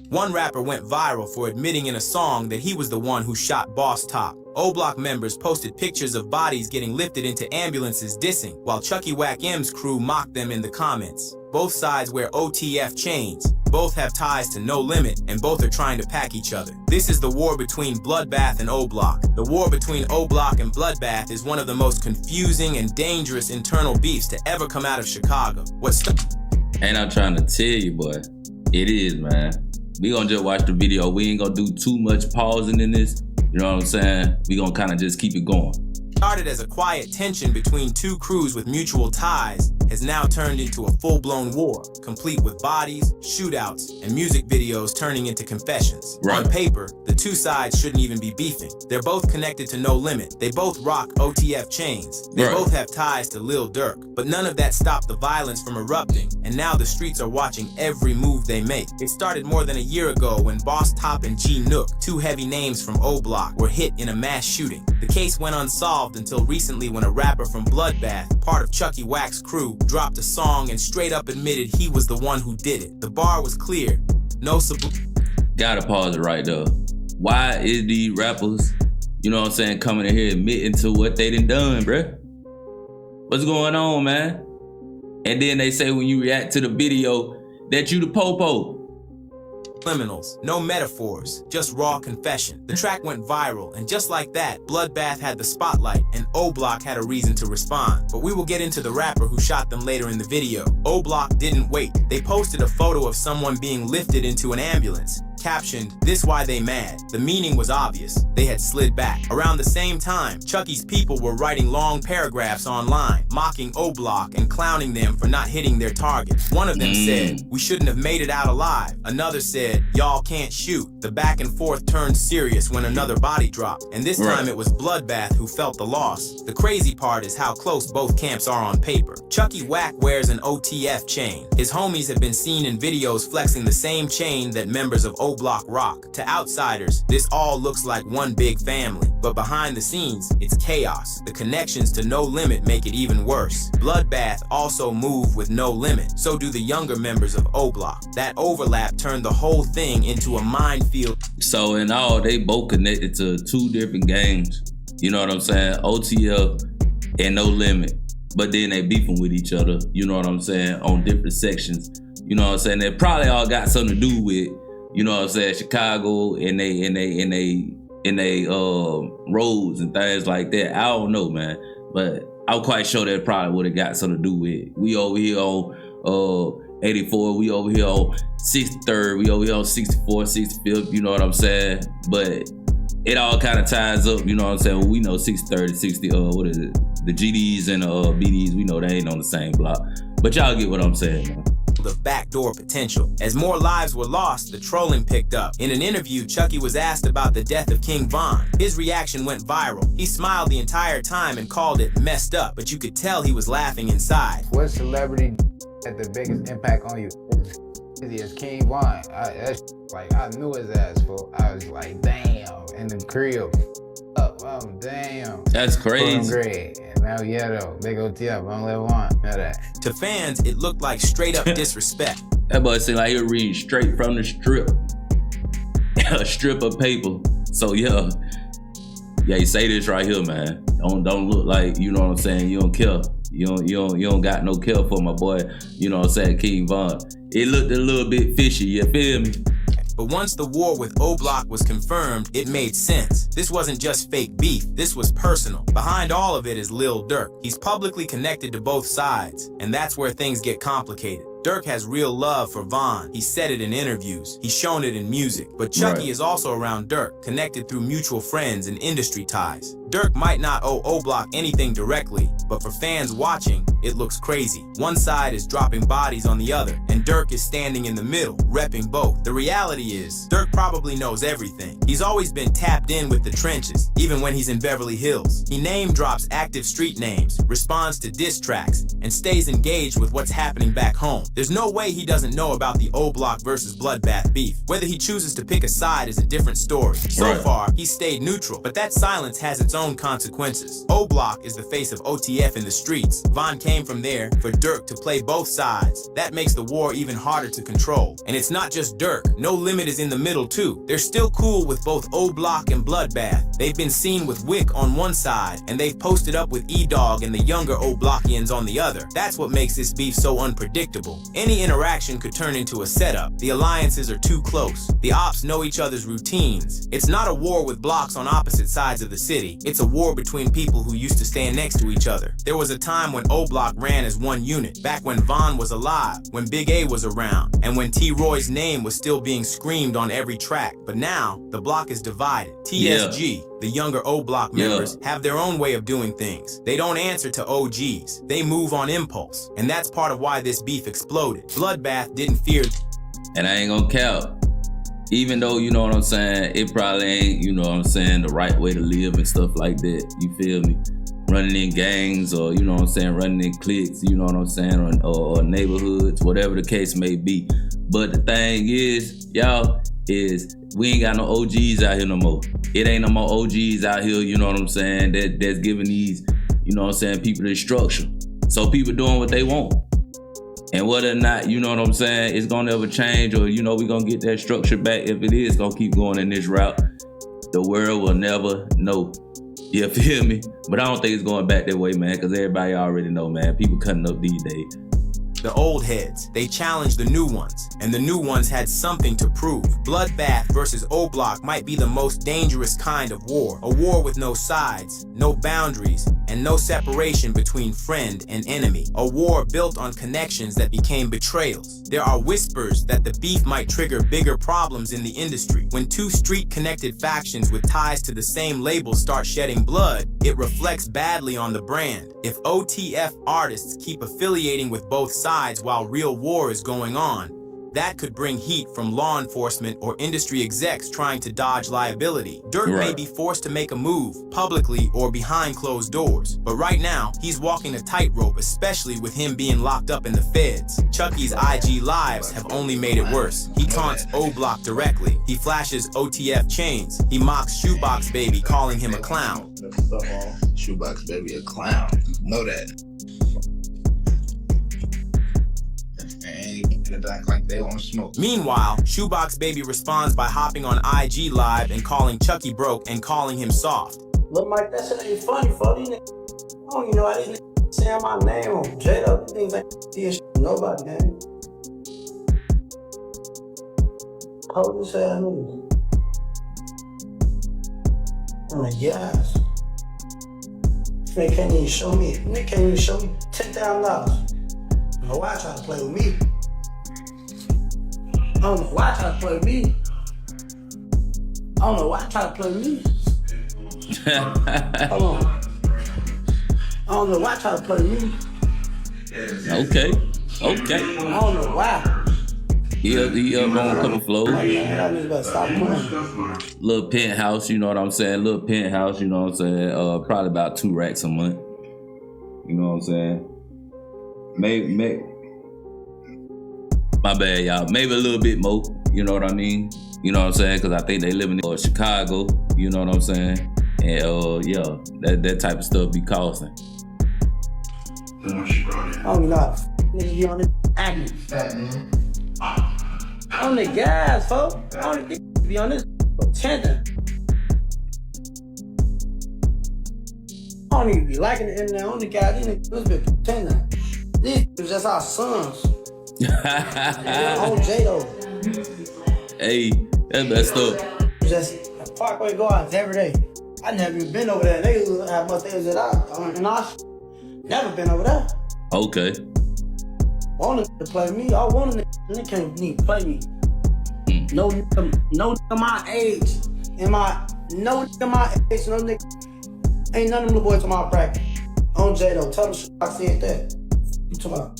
One rapper went viral for admitting in a song that he was the one who shot Boss Top. Oblock members posted pictures of bodies getting lifted into ambulances dissing, while Chucky Wackem's crew mocked them in the comments. Both sides wear OTF chains, both have ties to No Limit, and both are trying to pack each other. This is the war between Bloodbath and Oblock. The war between Oblock and Bloodbath is one of the most confusing and dangerous internal beefs to ever come out of Chicago. Ain't I trying to tell you, boy? It is, man. We gonna just watch the video. We ain't gonna do too much pausing in this. You know what I'm saying? We gonna kind of just keep it going. Started as a quiet tension between two crews with mutual ties, has now turned into a full-blown war, complete with bodies, shootouts, and music videos turning into confessions. Right. On paper, the two sides shouldn't even be beefing. They're both connected to No Limit. They both rock OTF chains. They Right. both have ties to Lil Durk. But none of that stopped the violence from erupting, and now the streets are watching every move they make. It started more than a year ago when Boss Top and G Nook, two heavy names from Oblock, were hit in a mass shooting. The case went unsolved until recently when a rapper from Bloodbath, part of Chucky Wack's crew, dropped a song and straight up admitted he was the one who did it. The bar was clear. No Gotta pause it right there. Why is these rappers, you know what I'm saying, coming in here admitting to what they done, bruh? What's going on, man? And then they say when you react to the video that you the popo. Liminals, no metaphors, just raw confession. The track went viral, and just like that, Bloodbath had the spotlight, and Oblock had a reason to respond. But we will get into the rapper who shot them later in the video. Oblock didn't wait. They posted a photo of someone being lifted into an ambulance, captioned, "This why they mad." The meaning was obvious. They had slid back. Around the same time, Chucky's people were writing long paragraphs online, mocking Oblock and clowning them for not hitting their target. One of them said, "We shouldn't have made it out alive." Another said, "Y'all can't shoot." The back and forth turned serious when another body dropped, and this time it was Bloodbath who felt the loss. The crazy part is how close both camps are on paper. Chucky Wack wears an OTF chain. His homies have been seen in videos flexing the same chain that members of Oblock rock. To outsiders, this all looks like one big family, but behind the scenes, it's chaos. The connections to No Limit make it even worse. Bloodbath also move with No Limit, so do the younger members of Oblock. That overlap turned the whole thing into a minefield. So in all, they both connected to two different gangs. You know what I'm saying? OTF and No Limit. But then they beefing with each other, you know what I'm saying, on different sections. You know what I'm saying? They probably all got something to do with, you know what I'm saying, Chicago and they roads and things like that. I don't know, man. But I'm quite sure that probably would have got something to do with. We over here on 84, we over here on 63rd, we over here on 64th, 65th, you know what I'm saying? But it all kind of ties up, you know what I'm saying? Well, we know 63rd and 60, what is it? The GDs and BDs, we know they ain't on the same block. But y'all get what I'm saying, man. Of backdoor potential. As more lives were lost, the trolling picked up. In an interview, Chucky was asked about the death of King Von. His reaction went viral. He smiled the entire time and called it messed up, but you could tell he was laughing inside. What celebrity had the biggest impact on you? As King Von, I knew his ass, for I was like, damn, in the crib. Damn. That's crazy. Great. And now, yeah, though, big OTF, on level one. Know that. To fans, it looked like straight up disrespect. That boy seemed like he was reading straight from the strip. A strip of paper. So yeah, you say this right here, man. Don't look like, you know what I'm saying, you don't care. You don't got no care for my boy, you know what I'm saying, King Von. It looked a little bit fishy, you feel me? But once the war with Oblock was confirmed, it made sense. This wasn't just fake beef, this was personal. Behind all of it is Lil Durk. He's publicly connected to both sides, and that's where things get complicated. Durk has real love for Von. He said it in interviews. He's shown it in music. But Chucky is also around Durk, connected through mutual friends and industry ties. Durk might not owe Oblock anything directly, but for fans watching, it looks crazy. One side is dropping bodies on the other, and Durk is standing in the middle, repping both. The reality is, Durk probably knows everything. He's always been tapped in with the trenches, even when he's in Beverly Hills. He name drops active street names, responds to diss tracks, and stays engaged with what's happening back home. There's no way he doesn't know about the Oblock versus Bloodbath beef. Whether he chooses to pick a side is a different story. So far, he stayed neutral, but that silence has its own consequences. Oblock is the face of OTF in the streets. Von came from there for Dirk to play both sides. That makes the war even harder to control. And it's not just Dirk. No Limit is in the middle too. They're still cool with both Oblock and Bloodbath. They've been seen with Wick on one side, and they've posted up with E-Dog and the younger Oblockians on the other. That's what makes this beef so unpredictable. Any interaction could turn into a setup. The alliances are too close. The ops know each other's routines. It's not a war with blocks on opposite sides of the city. It's a war between people who used to stand next to each other. There was a time when Oblock ran as one unit, back when Von was alive, when Big A was around, and when T-Roy's name was still being screamed on every track. But now, the block is divided. TSG, the younger Oblock members, have their own way of doing things. They don't answer to OGs. They move on impulse. And that's part of why this beef exploded. Bloodbath didn't fear. And I ain't gonna count. Even though, you know what I'm saying, it probably ain't, you know what I'm saying, the right way to live and stuff like that. You feel me? Running in gangs or, you know what I'm saying, running in cliques, you know what I'm saying, or neighborhoods, whatever the case may be. But the thing is, y'all, is we ain't got no OGs out here no more. It ain't no more OGs out here, you know what I'm saying, that's giving these, you know what I'm saying, people the structure. So people doing what they want. And whether or not, you know what I'm saying, it's gonna ever change or, you know, we gonna get that structure back, if it is gonna keep going in this route, the world will never know. You feel me? But I don't think it's going back that way, man, because everybody already know, man. People cutting up these days. The old heads, they challenged the new ones, and the new ones had something to prove. Bloodbath versus Oblock might be the most dangerous kind of war. A war with no sides, no boundaries, and no separation between friend and enemy. A war built on connections that became betrayals. There are whispers that the beef might trigger bigger problems in the industry. When two street-connected factions with ties to the same label start shedding blood, it reflects badly on the brand. If OTF artists keep affiliating with both sides while real war is going on, that could bring heat from law enforcement or industry execs trying to dodge liability. Dirk may be forced to make a move, publicly or behind closed doors. But right now, he's walking a tightrope, especially with him being locked up in the feds. Chucky's IG lives have only made it worse. He taunts Oblock directly. He flashes OTF chains. He mocks Shoebox Baby, calling him a clown. Shoebox Baby a clown. Know that. Act like they want to smoke. Meanwhile, Shoebox Baby responds by hopping on IG Live and calling Chucky broke and calling him soft. Look, Mike, that shit ain't funny for these niggas. I don't even know how these niggas saying my name on Jada. These things ain't this shit. Nobody, man. Hold this ass niggas. I'm like, yes. Nigga can't even show me. Nigga can't even show me $10,000. I don't know why I try to play with me. I don't know why I try to play with me. I don't know why I try to play with me. Hold on. I don't know why I try to play with me. Okay. I don't know why. He up on a couple flows. Y'all better stop playing. Little penthouse, you know what I'm saying? Little penthouse, you know what I'm saying? Probably about 2 racks a month. You know what I'm saying? Maybe. My bad, y'all. Maybe a little bit more, you know what I mean? You know what I'm saying? Because I think they live in Chicago, you know what I'm saying? And yeah, that type of stuff be costing. I don't know. Niggas be on this acting. On the gas, folks. I don't be on this pretending. I don't even be liking the internet. On the gas, these niggas be pretending. These niggas just our sons. On J-Lo. Hey, that's messed up. Just Parkway go out every day. I never even been over there. They have much things that I never been over there. Okay. Want to play me? I want a nigga can't even play me. No nigga my age. No nigga ain't none of them little boys on my bracket. On J-Lo, tell them I said that.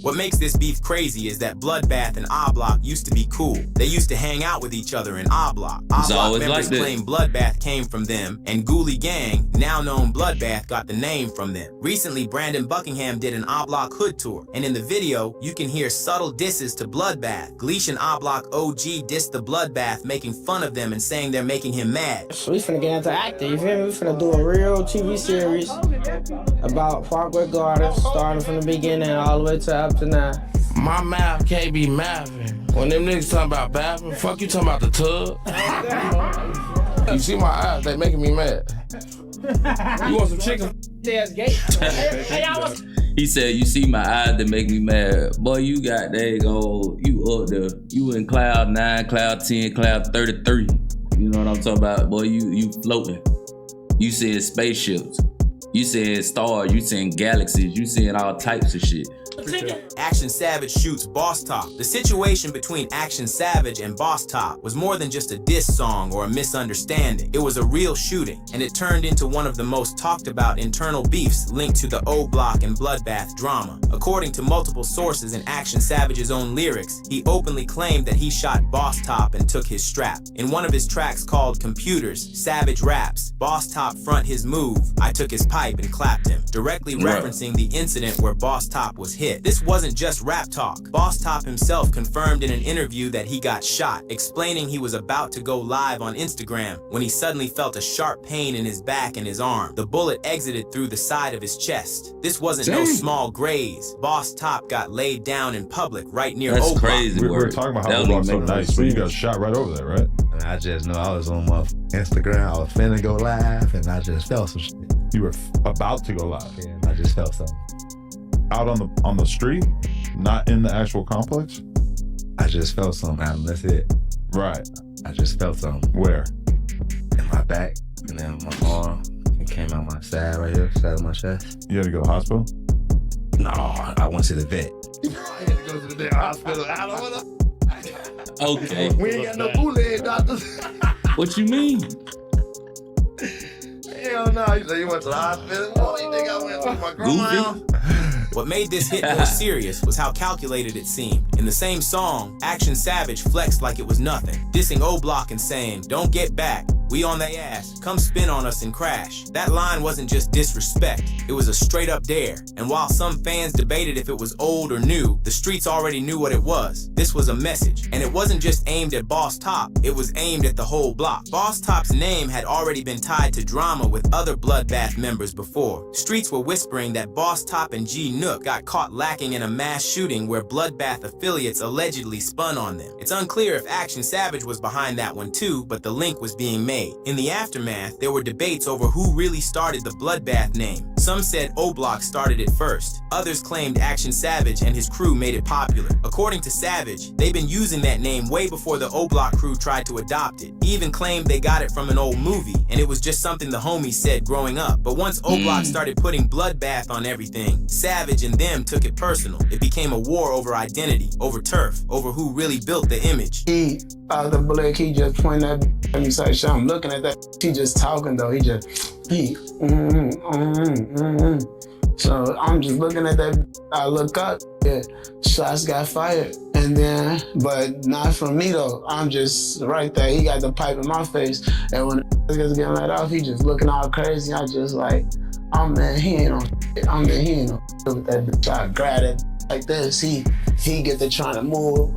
What makes this beef crazy is that Bloodbath and Oblock used to be cool. They used to hang out with each other in Oblock. Oblock members claim Bloodbath came from them, and Ghoulie Gang, now known Bloodbath, got the name from them. Recently, Brandon Buckingham did an Oblock hood tour, and in the video, you can hear subtle disses to Bloodbath. Gleesh and Oblock OG dissed the Bloodbath, making fun of them and saying they're making him mad. So we finna get into acting, you feel me? We finna do a real TV series About Parkway Gardens, starting from the beginning all the way to up to now. My math can't be mathing. When them niggas talking about bathing, fuck you talking about the tub. You see my eyes, they making me mad. You want some chicken? He said, you see my eyes that make me mad. Boy, you got, there you go, you up there. You in cloud 9, cloud 10, cloud 33. You know what I'm talking about? Boy, you floating. You seeing spaceships. You seeing stars. You seeing galaxies. You seeing all types of shit. Action Savage shoots Boss Top. The situation between Action Savage and Boss Top was more than just a diss song or a misunderstanding. It was a real shooting, and it turned into one of the most talked about internal beefs linked to the Oblock and Bloodbath drama. According to multiple sources in Action Savage's own lyrics, he openly claimed that he shot Boss Top and took his strap. In one of his tracks called Computers, Savage raps, Boss Top front his move, I took his pipe and clapped him, directly referencing the incident where Boss Top was hit. This wasn't just rap talk. Boss Top himself confirmed in an interview that he got shot, explaining he was about to go live on Instagram when he suddenly felt a sharp pain in his back and his arm. The bullet exited through the side of his chest. This wasn't no small graze. Boss Top got laid down in public right near That's Oblock. crazy. We were talking about how Oblock's so nice, but you got shot right over there, right? I just know I was on my Instagram. I was finna go live, and I just felt some shit. You were about to go live. Yeah, and I just felt something. Out on the street, not in the actual complex? I just felt something, Adam. That's it. Right. I just felt something. Where? In my back, and then my arm. It came out my side right here, side of my chest. You had to go to the hospital? No, I went to the vet. I had to go to the vet hospital. I don't wanna. Okay. We ain't got no bootleg doctors. What you mean? Hell no. You say you went to the hospital? Oh, you think I went to my grandma's house? What made this hit more serious was how calculated it seemed. In the same song, Action Savage flexed like it was nothing, dissing Oblock and saying, "Don't get back, we on they ass, come spin on us and crash." That line wasn't just disrespect, it was a straight up dare. And while some fans debated if it was old or new, the streets already knew what it was. This was a message, and it wasn't just aimed at Boss Top, it was aimed at the whole block. Boss Top's name had already been tied to drama with other Bloodbath members before. Streets were whispering that Boss Top and G Nook got caught lacking in a mass shooting where Bloodbath affiliates allegedly spun on them. It's unclear if Action Savage was behind that one too, but the link was being made. In the aftermath, there were debates over who really started the Bloodbath name. Some said Oblock started it first. Others claimed Action Savage and his crew made it popular. According to Savage, they've been using that name way before the Oblock crew tried to adopt it. He even claimed they got it from an old movie, and it was just something the homies said growing up. But once Oblock started putting Bloodbath on everything, Savage and them took it personal. It became a war over identity, over turf, over who really built the image. He, out the blick, he just pointed at me, like, shit, I'm looking at that. He just talking though. So I'm just looking at that. I look up, yeah, shots got fired. And then, but not from me though. I'm just right there. He got the pipe in my face. And when the gets getting let off, he just looking all crazy. I just like, oh man, he ain't on shit. I mean, he ain't on shit with that bitch. I grab it like this. He get to trying to move.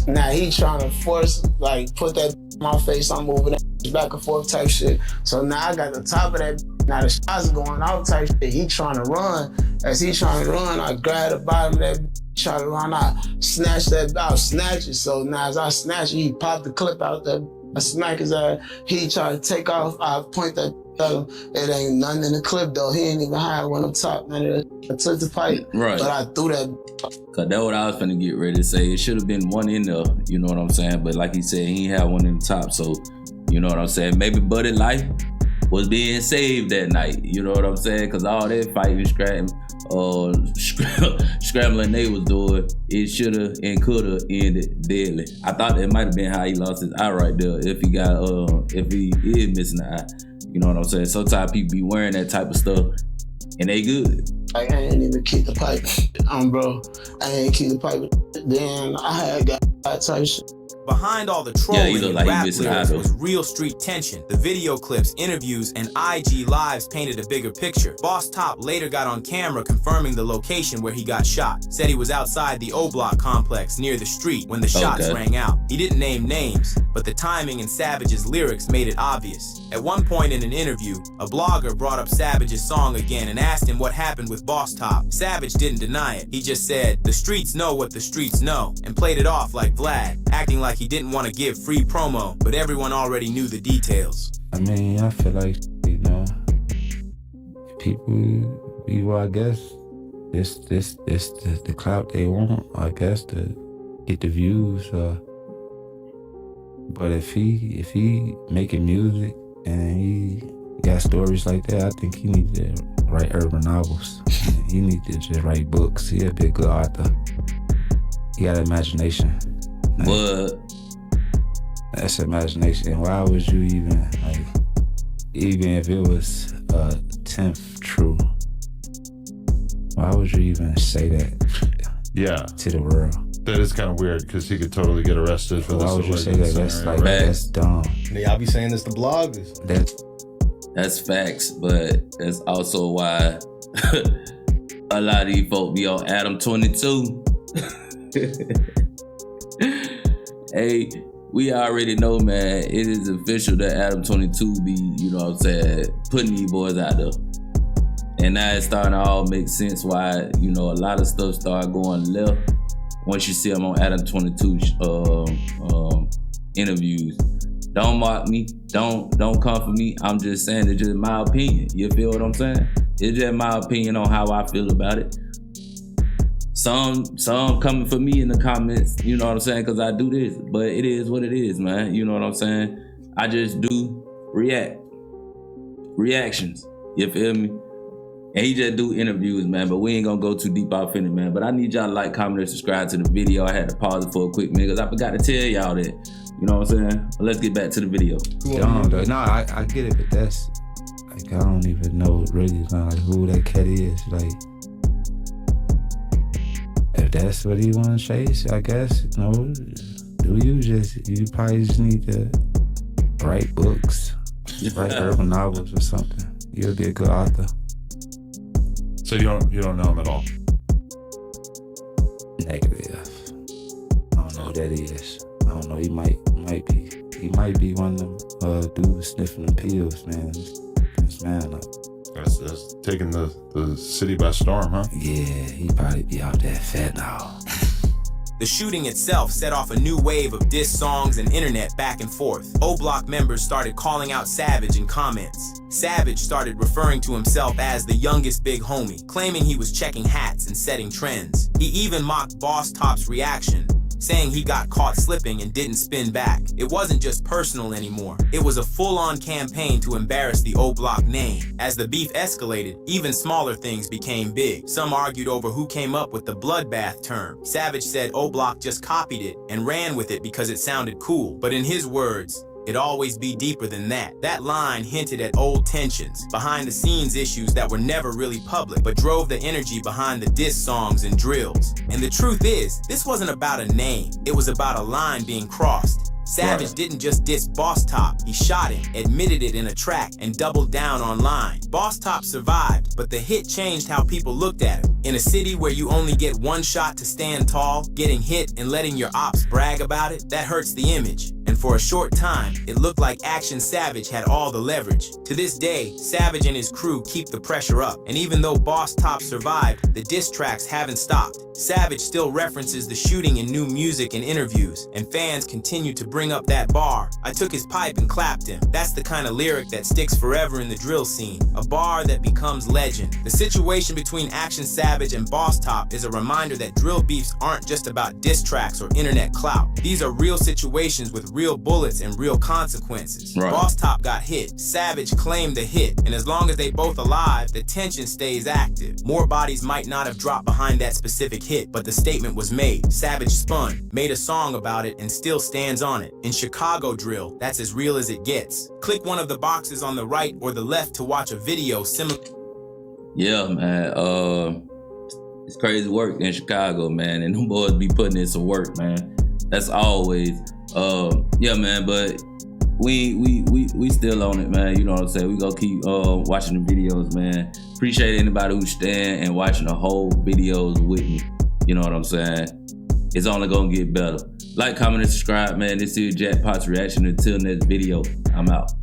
Now he trying to force, like, put that in my face. I'm moving that back and forth type shit. So now I got the top of that. Now the shots going out type shit. He trying to run. As he trying to run, I grab the bottom of that. Try to run. I snatch that. I'll snatch it. So now as I snatch it, he popped the clip out there. I smack his ass. He tried to take off. I point that at him. It ain't nothing in the clip though. He ain't even high one up top. Man, I took the pipe. Right. But I threw that. Cause that's what I was finna get ready to say. It should have been one in there, you know what I'm saying? But like he said, he ain't had one in the top. So, you know what I'm saying? Maybe Buddy Life was being saved that night. You know what I'm saying? Cause all that fighting, scrambling they was doing, it shoulda and coulda ended deadly. I thought that might have been how he lost his eye right there. If he is missing an eye. You know what I'm saying? Sometimes people be wearing that type of stuff and they good. I ain't even keep the pipe. Bro, I ain't keep the pipe. Then I had got that type shit. Behind all the trolling and like rap lyrics was real street tension. The video clips, interviews, and IG lives painted a bigger picture. Boss Top later got on camera confirming the location where he got shot. Said he was outside the Oblock complex near the street when the shots rang out. He didn't name names, but but the timing in Savage's lyrics made it obvious. At one point in an interview, a blogger brought up Savage's song again and asked him what happened with Boss Top. Savage didn't deny it. He just said, "The streets know what the streets know," and played it off like Vlad, acting like he didn't want to give free promo, but everyone already knew the details. I mean, I feel like, people, I guess, this the clout they want, I guess, to get the views. But if he making music and he got stories like that, I think he need to write urban novels. He need to just write books. He'll be a good author. He got imagination. What? That's imagination. Why would you even if it was 10th true? Why would you even say that? To the world. That is kind of weird because he could totally get arrested for this. Why would you say that? That's like that's dumb. Y'all be saying it's the bloggers. That's facts, but that's also why a lot of these folk be on Adam 22. Hey, we already know, man, it is official that Adam 22 be, putting these boys out there. And now it's starting to all make sense why, a lot of stuff started going left once you see them on Adam 22 interviews. Don't mock me, don't come for me. I'm just saying it's just my opinion. You feel what I'm saying? It's just my opinion on how I feel about it. Some coming for me in the comments, you know what I'm saying, because I do this. But it is what it is, man. You know what I'm saying? I just do reactions. You feel me? And he just do interviews, man. But we ain't gonna go too deep off in it, man. But I need y'all to like, comment, and subscribe to the video. I had to pause it for a quick minute because I forgot to tell y'all that. You know what I'm saying? But let's get back to the video. No, I get it, but that's like I don't even know really who that cat is. Like, if that's what he want to chase, I guess, you probably just need to write books, write urban novels or something. You'll be a good author. So you don't know him at all? Negative. I don't know who that is. I don't know. He might be one of them dudes sniffing the pills, man. This man up. That's taking the city by storm, huh? Yeah, he probably be out there fentanyl. The shooting itself set off a new wave of diss songs and internet back and forth. Oblock members started calling out Savage in comments. Savage started referring to himself as the youngest big homie, claiming he was checking hats and setting trends. He even mocked Boss Top's reaction, saying he got caught slipping and didn't spin back. It wasn't just personal anymore. It was a full-on campaign to embarrass the Oblock name. As the beef escalated, even smaller things became big. Some argued over who came up with the Bloodbath term. Savage said Oblock just copied it and ran with it because it sounded cool. But in his words, it'd always be deeper than that. That line hinted at old tensions, behind-the-scenes issues that were never really public, but drove the energy behind the diss songs and drills. And the truth is, this wasn't about a name. It was about a line being crossed. Savage didn't just diss Boss Top, he shot him, admitted it in a track, and doubled down online. Boss Top survived, but the hit changed how people looked at him. In a city where you only get one shot to stand tall, getting hit and letting your ops brag about it, that hurts the image. And for a short time, it looked like Action Savage had all the leverage. To this day, Savage and his crew keep the pressure up. And even though Boss Top survived, the diss tracks haven't stopped. Savage still references the shooting in new music and interviews, and fans continue to bring up that bar. I took his pipe and clapped him. That's the kind of lyric that sticks forever in the drill scene. A bar that becomes legend. The situation between Action Savage and Boss Top is a reminder that drill beefs aren't just about diss tracks or internet clout. These are real situations with real bullets and real consequences. Right. Boss Top got hit. Savage claimed the hit. And as long as they both alive, the tension stays active. More bodies might not have dropped behind that specific hit, but the statement was made. Savage spun, made a song about it, and still stands on it. In Chicago drill, that's as real as it gets. Click one of the boxes on the right or the left to watch a video similar. Yeah, man. It's crazy work in Chicago, man, and them boys be putting in some work, man. That's always. Yeah, man, but we still on it, man. You know what I'm saying? We gonna keep watching the videos, man. Appreciate anybody who stand and watching the whole videos with me. You know what I'm saying? It's only gonna get better. Like, comment, and subscribe, man. This is Jackpot's reaction. Until next video, I'm out.